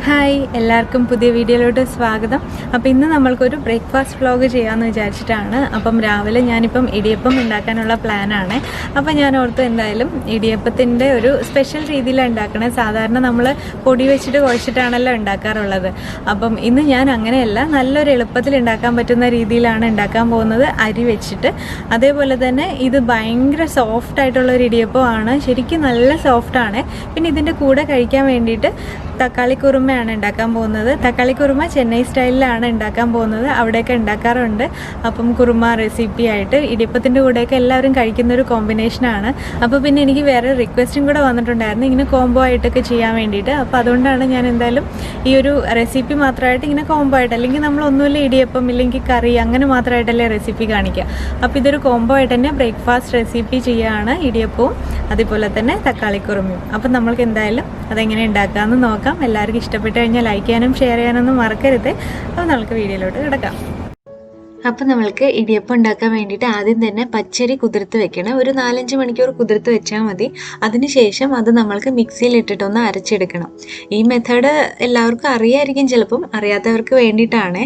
Hi, എല്ലാവർക്കും പുതിയ വീഡിയോയിലോട്ട് സ്വാഗതം. അപ്പോൾ ഇന്ന് നമ്മൾക്കൊരു ബ്രേക്ക്ഫാസ്റ്റ് വ്ളോഗ് ചെയ്യാമെന്ന് വിചാരിച്ചിട്ടാണ്. അപ്പം രാവിലെ ഞാനിപ്പം ഇടിയപ്പം ഉണ്ടാക്കാനുള്ള പ്ലാനാണ്. അപ്പോൾ ഞാൻ ഓർത്തു എന്തായാലും ഇടിയപ്പത്തിൻ്റെ ഒരു സ്പെഷ്യൽ രീതിയിലാണ് ഉണ്ടാക്കണേ. സാധാരണ നമ്മൾ പൊടി വെച്ചിട്ട് കുഴച്ചിട്ടാണല്ലോ ഉണ്ടാക്കാറുള്ളത്. അപ്പം ഇന്ന് ഞാൻ അങ്ങനെയല്ല, നല്ലൊരു എളുപ്പത്തിൽ ഉണ്ടാക്കാൻ പറ്റുന്ന രീതിയിലാണ് ഉണ്ടാക്കാൻ പോകുന്നത്, അരി വെച്ചിട്ട്. അതേപോലെ തന്നെ ഇത് ഭയങ്കര സോഫ്റ്റായിട്ടുള്ളൊരു ഇടിയപ്പമാണ്, ശരിക്കും നല്ല സോഫ്റ്റാണ്. പിന്നെ ഇതിൻ്റെ കൂടെ കഴിക്കാൻ വേണ്ടിയിട്ട് തക്കാളി കുറുമയാണ് ഉണ്ടാക്കാൻ പോകുന്നത്. തക്കാളി കുറുമ ചെന്നൈ സ്റ്റൈലിലാണ് ഉണ്ടാക്കാൻ പോകുന്നത്, അവിടെയൊക്കെ ഉണ്ടാക്കാറുണ്ട്. അപ്പം കുറുമ റെസിപ്പി ആയിട്ട് ഇടിയപ്പത്തിൻ്റെ കൂടെയൊക്കെ എല്ലാവരും കഴിക്കുന്നൊരു കോമ്പിനേഷനാണ്. അപ്പോൾ പിന്നെ എനിക്ക് വേറെ റിക്വസ്റ്റും കൂടെ വന്നിട്ടുണ്ടായിരുന്നു ഇങ്ങനെ കോംബോ ആയിട്ടൊക്കെ ചെയ്യാൻ വേണ്ടിയിട്ട്. അപ്പോൾ അതുകൊണ്ടാണ് ഞാൻ എന്തായാലും ഈ ഒരു റെസിപ്പി മാത്രമായിട്ട് ഇങ്ങനെ കോംബോ ആയിട്ട്, അല്ലെങ്കിൽ നമ്മളൊന്നുമില്ല ഇടിയപ്പം ഇല്ലെങ്കിൽ കറി അങ്ങനെ മാത്രമായിട്ടല്ലേ റെസിപ്പി കാണിക്കുക. അപ്പോൾ ഇതൊരു കോംബോ ആയിട്ട് തന്നെ ബ്രേക്ക്ഫാസ്റ്റ് റെസിപ്പി ചെയ്യുകയാണ്, ഇടിയപ്പവും അതുപോലെ തന്നെ തക്കാളി കുറുമയും. അപ്പം നമ്മൾക്ക് എന്തായാലും അതെങ്ങനെ ഉണ്ടാക്കാമെന്ന് നോക്കാം. എല്ലാവർക്കും ഇഷ്ടപ്പെട്ട് കഴിഞ്ഞാൽ ലൈക്ക് ചെയ്യാനും ഷെയർ ചെയ്യാനൊന്നും മറക്കരുത്. അപ്പോൾ നമുക്ക് വീഡിയോയിലോട്ട് കിടക്കാം. അപ്പോൾ നമ്മൾക്ക് ഇടിയപ്പം ഉണ്ടാക്കാൻ വേണ്ടിയിട്ട് ആദ്യം തന്നെ പച്ചരി കുതിർത്ത് വെക്കണം. ഒരു 4-5 മണിക്കൂർ കുതിർത്ത് വെച്ചാൽ മതി. അതിനുശേഷം അത് നമ്മൾക്ക് മിക്സിയിൽ ഇട്ടിട്ടൊന്ന് അരച്ചെടുക്കണം. ഈ മെത്തേഡ് എല്ലാവർക്കും അറിയായിരിക്കും, ചിലപ്പം അറിയാത്തവർക്ക് വേണ്ടിയിട്ടാണ്.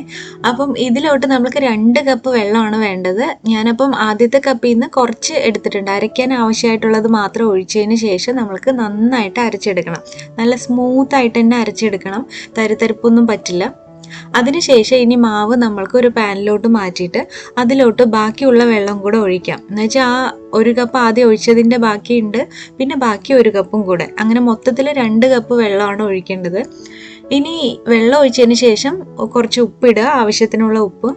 അപ്പം ഇതിലോട്ട് നമ്മൾക്ക് 2 കപ്പ് വെള്ളമാണ് വേണ്ടത്. ഞാനപ്പം ആദ്യത്തെ കപ്പിൽ നിന്ന് കുറച്ച് എടുത്തിട്ടുണ്ട്. അരയ്ക്കാൻ ആവശ്യമായിട്ടുള്ളത് മാത്രം ഒഴിച്ചതിന് ശേഷം നമ്മൾക്ക് നന്നായിട്ട് അരച്ചെടുക്കണം. നല്ല സ്മൂത്തായിട്ട് തന്നെ അരച്ചെടുക്കണം, തരിതരിപ്പൊന്നും പറ്റില്ല. അതിനുശേഷം ഇനി മാവ് നമ്മൾക്ക് ഒരു പാനിലോട്ട് മാറ്റിയിട്ട് അതിലോട്ട് ബാക്കിയുള്ള വെള്ളം കൂടെ ഒഴിക്കാം. എന്നുവെച്ചാൽ ആ 1 കപ്പ് ആദ്യം ഒഴിച്ചതിൻ്റെ ബാക്കിയുണ്ട്, പിന്നെ ബാക്കി 1 കപ്പും കൂടെ, അങ്ങനെ മൊത്തത്തിൽ 2 കപ്പ് വെള്ളമാണ് ഒഴിക്കേണ്ടത്. ഇനി വെള്ളം ഒഴിച്ചതിന് ശേഷം കുറച്ച് ഉപ്പിടുക, ആവശ്യത്തിനുള്ള ഉപ്പ്.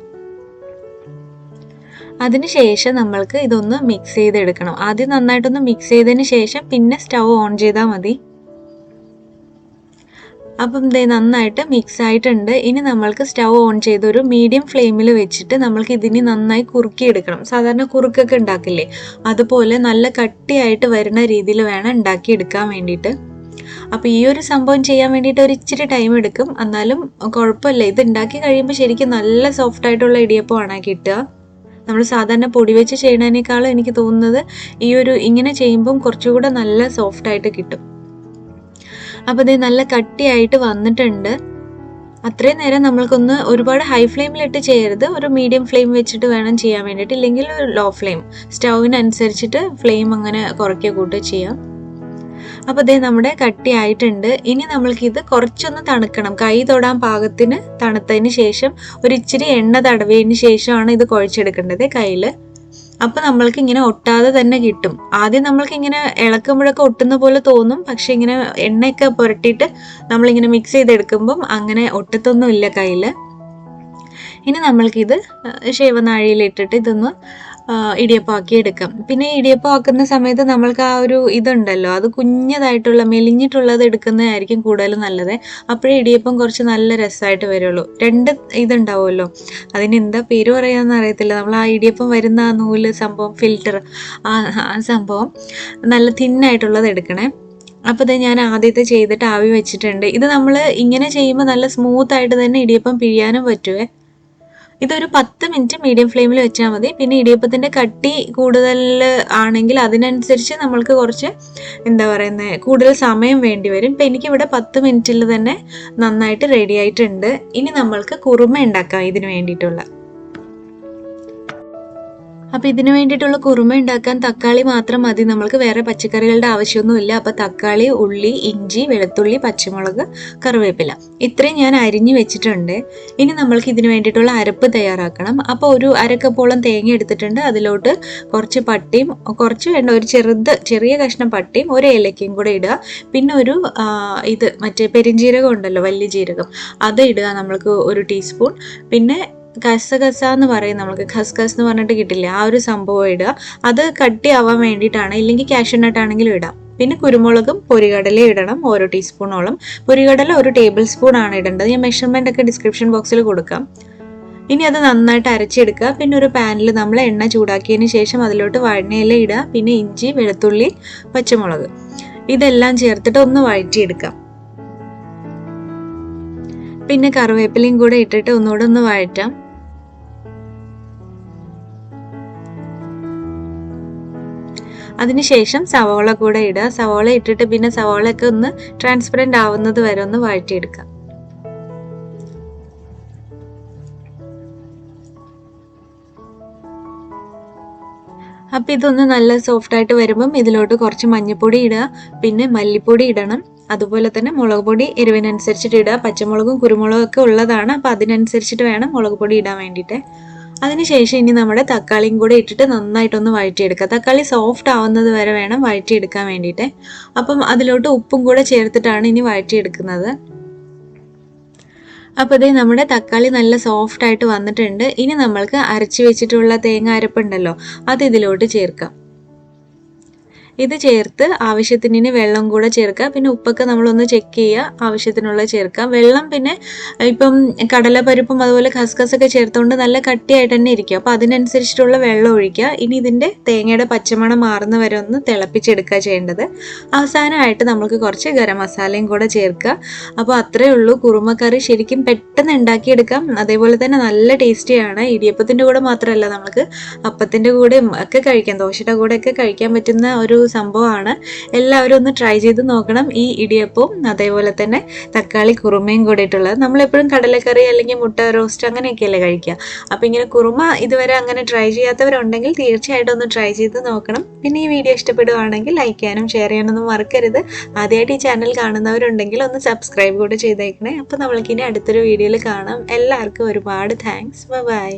അതിനുശേഷം നമ്മൾക്ക് ഇതൊന്ന് മിക്സ് ചെയ്തെടുക്കണം. ആദ്യം നന്നായിട്ടൊന്ന് മിക്സ് ചെയ്തതിന് ശേഷം പിന്നെ സ്റ്റൗ ഓൺ ചെയ്താൽ മതി. അപ്പം ഇത് നന്നായിട്ട് മിക്സ് ആയിട്ടുണ്ട്. ഇനി നമ്മൾക്ക് സ്റ്റൗ ഓൺ ചെയ്ത് ഒരു മീഡിയം ഫ്ലെയിമിൽ വെച്ചിട്ട് നമ്മൾക്ക് ഇതിന് നന്നായി കുറുക്കിയെടുക്കണം. സാധാരണ കുറുക്കൊക്കെ ഉണ്ടാക്കില്ലേ, അതുപോലെ നല്ല കട്ടിയായിട്ട് വരുന്ന രീതിയിൽ വേണം ഉണ്ടാക്കിയെടുക്കാൻ വേണ്ടിയിട്ട്. അപ്പോൾ ഈ ഒരു സംഭവം ചെയ്യാൻ വേണ്ടിയിട്ട് ഒരു ഇച്ചിരി ടൈം എടുക്കും, എന്നാലും കുഴപ്പമില്ല. ഇത് ഉണ്ടാക്കി കഴിയുമ്പോൾ ശരിക്കും നല്ല സോഫ്റ്റ് ആയിട്ടുള്ള ഇടിയപ്പമാണ് കിട്ടുക. നമ്മൾ സാധാരണ പൊടി വെച്ച് ചെയ്യുന്നതിനേക്കാളും എനിക്ക് തോന്നുന്നത് ഈ ഒരു ഇങ്ങനെ ചെയ്യുമ്പം കുറച്ചുകൂടെ നല്ല സോഫ്റ്റായിട്ട് കിട്ടും. അപ്പോൾ ഇത് നല്ല കട്ടിയായിട്ട് വന്നിട്ടുണ്ട്. അത്രയും നേരം നമ്മൾക്കൊന്ന് ഒരുപാട് ഹൈ ഫ്ലെയിമിലിട്ട് ചെയ്യരുത്, ഒരു മീഡിയം ഫ്ലെയിം വെച്ചിട്ട് വേണം ചെയ്യാൻ വേണ്ടിയിട്ട്, ഇല്ലെങ്കിൽ ലോ ഫ്ലെയിം, സ്റ്റൗവിനനുസരിച്ചിട്ട് ഫ്ലെയിം അങ്ങനെ കുറയ്ക്കുക കൂട്ടുക ചെയ്യാം. അപ്പോൾ ഇതേ നമ്മുടെ കട്ടിയായിട്ടുണ്ട്. ഇനി നമ്മൾക്കിത് കുറച്ചൊന്ന് തണുക്കണം, കൈ തൊടാൻ പാകത്തിന് തണുത്തതിന് ശേഷം ഒരു ഇച്ചിരി എണ്ണ തടവിയതിന് ശേഷമാണ് ഇത് കുഴച്ചെടുക്കേണ്ടത് കയ്യിൽ. അപ്പോൾ നമ്മൾക്ക് ഇങ്ങനെ ഒട്ടാതെ തന്നെ കിട്ടും. ആദ്യം നമ്മൾക്ക് ഇങ്ങനെ ഇളക്കുമ്പോഴൊക്കെ ഒട്ടുന്ന പോലെ തോന്നും, പക്ഷെ ഇങ്ങനെ എണ്ണയൊക്കെ പുരട്ടിയിട്ട് നമ്മളിങ്ങനെ മിക്സ് ചെയ്തെടുക്കുമ്പം അങ്ങനെ ഒട്ടത്തൊന്നുമില്ല കയ്യിൽ. ഇനി നമ്മൾക്കിത് ശേവനാഴിയിലിട്ടിട്ട് ഇതൊന്ന് ഇടിയപ്പമാക്കി എടുക്കാം. പിന്നെ ഇടിയപ്പം ആക്കുന്ന സമയത്ത് നമ്മൾക്ക് ആ ഒരു ഇതുണ്ടല്ലോ, അത് കുഞ്ഞതായിട്ടുള്ള മെലിഞ്ഞിട്ടുള്ളത് എടുക്കുന്നതായിരിക്കും കൂടുതലും നല്ലത്. അപ്പോഴേ ഇടിയപ്പം കുറച്ച് നല്ല രസമായിട്ട് വരുള്ളൂ. 2 ഇതുണ്ടാവുമല്ലോ, അതിന് എന്താ പേര് പറയാമെന്ന് അറിയത്തില്ല. നമ്മൾ ആ ഇടിയപ്പം വരുന്ന ആ നൂല് സംഭവം, ഫിൽറ്റർ, ആ സംഭവം നല്ല തിന്നായിട്ടുള്ളത് എടുക്കണേ. അപ്പോൾ ഇത് ഞാൻ ആദ്യത്തെ ചെയ്തിട്ട് ആവി വെച്ചിട്ടുണ്ട്. ഇത് നമ്മൾ ഇങ്ങനെ ചെയ്യുമ്പോൾ നല്ല സ്മൂത്തായിട്ട് തന്നെ ഇടിയപ്പം പിഴിയാനും പറ്റുമേ. ഇതൊരു 10 മിനിറ്റ് മീഡിയം ഫ്ലെയിമിൽ വെച്ചാൽ മതി. പിന്നെ ഇടിയപ്പത്തിൻ്റെ കട്ടി കൂടുതൽ ആണെങ്കിൽ അതിനനുസരിച്ച് നമ്മൾക്ക് കുറച്ച് കൂടുതൽ സമയം വേണ്ടി വരും. ഇപ്പം എനിക്കിവിടെ 10 മിനിറ്റിൽ തന്നെ നന്നായിട്ട് റെഡി ആയിട്ടുണ്ട്. ഇനി നമ്മൾക്ക് കുറുമ ഉണ്ടാക്കാം ഇതിന് വേണ്ടിയിട്ടുള്ള. അപ്പോൾ ഇതിന് വേണ്ടിയിട്ടുള്ള കുറുമ ഉണ്ടാക്കാൻ തക്കാളി മാത്രം മതി, നമ്മൾക്ക് വേറെ പച്ചക്കറികളുടെ ആവശ്യമൊന്നുമില്ല. അപ്പോൾ തക്കാളി, ഉള്ളി, ഇഞ്ചി, വെളുത്തുള്ളി, പച്ചമുളക്, കറിവേപ്പില, ഇത്രയും ഞാൻ അരിഞ്ഞു വെച്ചിട്ടുണ്ട്. ഇനി നമ്മൾക്ക് ഇതിന് വേണ്ടിയിട്ടുള്ള അരപ്പ് തയ്യാറാക്കണം. അപ്പോൾ ഒരു 1/2 കപ്പോളം തേങ്ങ എടുത്തിട്ടുണ്ട്. അതിലോട്ട് കുറച്ച് പട്ടയും, കുറച്ച് വേണ്ട ഒരു ചെറിയ കഷ്ണം പട്ടയും 1 ഏലക്കയും കൂടെ ഇടുക. പിന്നെ ഒരു മറ്റേ പെരിഞ്ജീരകം ഉണ്ടല്ലോ, വലിയ ജീരകം, അത് ഇടുക നമ്മൾക്ക് 1 ടീസ്പൂൺ. പിന്നെ കസകസ എന്ന് പറയും, നമുക്ക് ഖസ്ഖസ് എന്ന് പറഞ്ഞിട്ട് കിട്ടില്ല, ആ ഒരു സംഭവം ഇടുക. അത് കട്ടിയാവാൻ വേണ്ടിയിട്ടാണ്, ഇല്ലെങ്കിൽ കാഷ്യൂനട്ട് ആണെങ്കിലും ഇടാം. പിന്നെ കുരുമുളകും പൊരികടലയും ഇടണം, 1 ടീസ്പൂണോളം. പൊരികടല 1 ടേബിൾ സ്പൂൺ ആണ് ഇടേണ്ടത്. ഞാൻ മെഷർമെൻ്റ് ഒക്കെ ഡിസ്ക്രിപ്ഷൻ ബോക്സിൽ കൊടുക്കാം. ഇനി അത് നന്നായിട്ട് അരച്ചെടുക്കുക. പിന്നെ ഒരു പാനിൽ നമ്മൾ എണ്ണ ചൂടാക്കിയതിന് ശേഷം അതിലോട്ട് വഴനയില ഇടുക. പിന്നെ ഇഞ്ചി, വെളുത്തുള്ളി, പച്ചമുളക് ഇതെല്ലാം ചേർത്തിട്ട് ഒന്ന് വഴറ്റിയെടുക്കാം. പിന്നെ കറിവേപ്പിലയും കൂടെ ഇട്ടിട്ട് ഒന്നുകൂടെ ഒന്ന് വഴറ്റാം. അതിനുശേഷം സവോള കൂടെ ഇടുക. സവോള ഇട്ടിട്ട് പിന്നെ സവോളയൊക്കെ ഒന്ന് ട്രാൻസ്പെറൻ്റ് ആവുന്നത് വരെ ഒന്ന് വഴറ്റിയെടുക്കാം. അപ്പോൾ ഇതൊന്ന് നല്ല സോഫ്റ്റായിട്ട് വരുമ്പം ഇതിലോട്ട് കുറച്ച് മഞ്ഞൾപ്പൊടി ഇടുക, പിന്നെ മല്ലിപ്പൊടി ഇടണം, അതുപോലെ തന്നെ മുളക് പൊടി എരിവിനനുസരിച്ചിട്ട് ഇടുക. പച്ചമുളകും കുരുമുളകും ഒക്കെ ഉള്ളതാണ്, അപ്പോൾ അതിനനുസരിച്ചിട്ട് വേണം മുളക് പൊടി ഇടാൻ വേണ്ടിയിട്ട്. അതിനുശേഷം ഇനി നമ്മുടെ തക്കാളിയും കൂടെ ഇട്ടിട്ട് നന്നായിട്ടൊന്ന് വഴറ്റിയെടുക്കുക. തക്കാളി സോഫ്റ്റ് ആവുന്നത് വരെ വേണം വഴറ്റിയെടുക്കാൻ വേണ്ടിയിട്ട്. അപ്പം അതിലോട്ട് ഉപ്പും കൂടെ ചേർത്തിട്ടാണ് ഇനി വഴറ്റിയെടുക്കുന്നത്. അപ്പോൾ ഇതേ നമ്മുടെ തക്കാളി നല്ല സോഫ്റ്റായിട്ട് വന്നിട്ടുണ്ട്. ഇനി നമ്മൾക്ക് അരച്ച് വെച്ചിട്ടുള്ള തേങ്ങ അരപ്പുണ്ടല്ലോ, അത് ഇതിലോട്ട് ചേർക്കാം. ഇത് ചേർത്ത് ആവശ്യത്തിന് വെള്ളം കൂടെ ചേർക്കുക. പിന്നെ ഉപ്പൊക്കെ നമ്മളൊന്ന് ചെക്ക് ചെയ്യുക, ആവശ്യത്തിനുള്ള ചേർക്കാം. വെള്ളം പിന്നെ ഇപ്പം കടലപ്പരിപ്പും അതുപോലെ ഖസ്ഖസൊക്കെ ചേർത്തുകൊണ്ട് നല്ല കട്ടിയായിട്ട് തന്നെ ഇരിക്കും, അപ്പോൾ അതിനനുസരിച്ചിട്ടുള്ള വെള്ളം ഒഴിക്കുക. ഇനി ഇതിൻ്റെ തേങ്ങയുടെ പച്ചമണം മാറുന്ന വരെ ഒന്ന് തിളപ്പിച്ചെടുക്കുക ചെയ്യേണ്ടത്. അവസാനമായിട്ട് നമുക്ക് കുറച്ച് ഗരം മസാലയും കൂടെ ചേർക്കുക. അപ്പോൾ അത്രയേ ഉള്ളൂ. കുറുമക്കറി ശരിക്കും പെട്ടെന്ന് ഉണ്ടാക്കിയെടുക്കാം, അതേപോലെ തന്നെ നല്ല ടേസ്റ്റിയാണ്. ഇടിയപ്പത്തിൻ്റെ കൂടെ മാത്രമല്ല, നമുക്ക് അപ്പത്തിൻ്റെ കൂടെയും ഒക്കെ കഴിക്കാം, ദോശയുടെ കൂടെയൊക്കെ കഴിക്കാൻ പറ്റുന്ന ഒരു സംഭവമാണ്. എല്ലാവരും ഒന്ന് ട്രൈ ചെയ്ത് നോക്കണം. ഈ ഇടിയപ്പവും അതേപോലെ തന്നെ തക്കാളി കുറുമയും കൂടിയിട്ടുള്ളത്. നമ്മളെപ്പോഴും കടലക്കറി അല്ലെങ്കിൽ മുട്ട റോസ്റ്റ് അങ്ങനെയൊക്കെയല്ലേ കഴിക്കുക. അപ്പോൾ ഇങ്ങനെ കുറുമ ഇതുവരെ അങ്ങനെ ട്രൈ ചെയ്യാത്തവരുണ്ടെങ്കിൽ തീർച്ചയായിട്ടും ഒന്ന് ട്രൈ ചെയ്ത് നോക്കണം. പിന്നെ ഈ വീഡിയോ ഇഷ്ടപ്പെടുകയാണെങ്കിൽ ലൈക്ക് ചെയ്യാനും ഷെയർ ചെയ്യാനൊന്നും മറക്കരുത്. ആദ്യമായിട്ട് ഈ ചാനൽ കാണുന്നവരുണ്ടെങ്കിൽ ഒന്ന് സബ്സ്ക്രൈബ് കൂടെ ചെയ്തേക്കണേ. അപ്പോൾ നമ്മൾക്കിനി അടുത്തൊരു വീഡിയോയിൽ കാണാം. എല്ലാവർക്കും ഒരുപാട് താങ്ക്സ്. ബൈ.